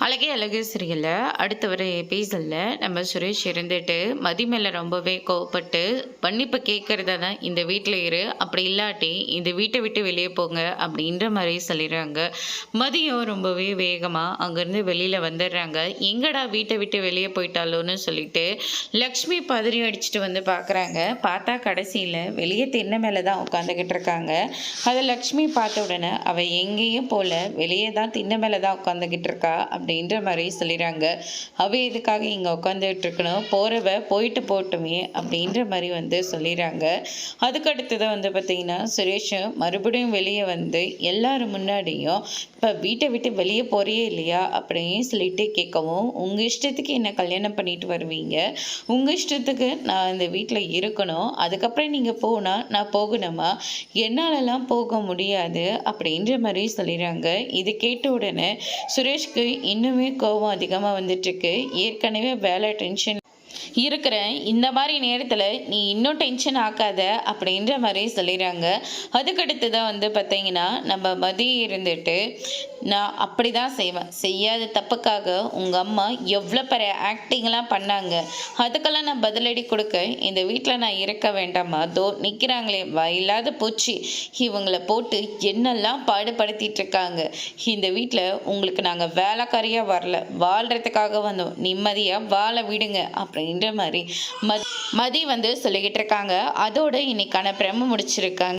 அழகே அழகு சீரியல்ல அடுத்த வர எபிசோட்ல நம்ம சுரேஷ் இருந்துட்டு மதி மேல ரொம்பவே கோவப்பட்டு மன்னிப்பு கேட்கறதா தான் இந்த வீட்டில் இரு, அப்படி இல்லாட்டி இந்த வீட்டை விட்டு வெளியே போங்க அப்படின்ற மாதிரி சொல்லிடுறாங்க. மதியம் ரொம்பவே வேகமாக அங்கேருந்து வெளியில் வந்துடுறாங்க. எங்கடா வீட்டை விட்டு வெளியே போயிட்டாலோன்னு சொல்லிட்டு லக்ஷ்மி பதறி அடிச்சுட்டு வந்து பார்க்குறாங்க. பார்த்தா கடைசியில் வெளியே திண்ணை மேலே தான் உட்காந்துக்கிட்டு இருக்காங்க. அதை லக்ஷ்மி பார்த்த உடனே அவள் எங்கேயும் போல வெளியே தான் திண்ணை மேலே தான் உட்காந்துக்கிட்டு இருக்கா அப்படின்ற மாதிரி சொல்லிடுறாங்க. அவ எதுக்காக இங்கே உட்காந்துட்டு இருக்கணும், போகிறவ போயிட்டு போட்டுமே அப்படின்ற மாதிரி வந்து சொல்லிடுறாங்க. அதுக்கடுத்ததான் வந்து பார்த்தீங்கன்னா சுரேஷ் மறுபடியும் வெளியே வந்து எல்லாரும் முன்னாடியும் இப்போ வீட்டை விட்டு வெளியே போறியே இல்லையா அப்படின்னு சொல்லிட்டு கேட்கவும், உங்கள் இஷ்டத்துக்கு என்ன கல்யாணம் பண்ணிட்டு வருவீங்க, உங்கள் இஷ்டத்துக்கு நான் இந்த வீட்டில் இருக்கணும், அதுக்கப்புறம் நீங்கள் போனால் நான் போகணுமா, என்னாலலாம் போக முடியாது அப்படின்ற மாதிரி சொல்லிடுறாங்க. இது கேட்ட உடனே சுரேஷ்க்கு இன்னுமே கோபம் அதிகமாக வந்துட்டுருக்கு. ஏற்கனவே வேலை டென்ஷன் இருக்கிறேன், இந்த மாதிரி நேரத்தில் நீ இன்னும் டென்ஷன் ஆக்காத அப்படின்ற மாதிரி சொல்லிடுறாங்க. அதுக்கடுத்து தான் வந்து பார்த்தீங்கன்னா நம்ம மதி இருந்துட்டு நான் அப்படி தான் செய்வேன், செய்யாத தப்புக்காக உங்கள் அம்மா எவ்வளோ பெரிய ஆக்டிங்லாம் பண்ணாங்க, அதுக்கெல்லாம் நான் பதிலடி கொடுக்க இந்த வீட்டில் நான் இருக்க வேண்டாமா, தோ நிற்கிறாங்களே இல்லாத பூச்சி, இவங்களை போட்டு என்னெல்லாம் பாடுபடுத்திட்டு இருக்காங்க, இந்த வீட்டில் உங்களுக்கு நாங்கள் வேலைக்காரியாக வரல, வாழ்கிறதுக்காக வந்தோம், நிம்மதியாக வாழ விடுங்க அப்படின்ற மாதிரி மதி வந்து சொல்லிக்கிட்டு இருக்காங்க. அதோட இன்னைக்கான பிரம முடிச்சிருக்காங்க.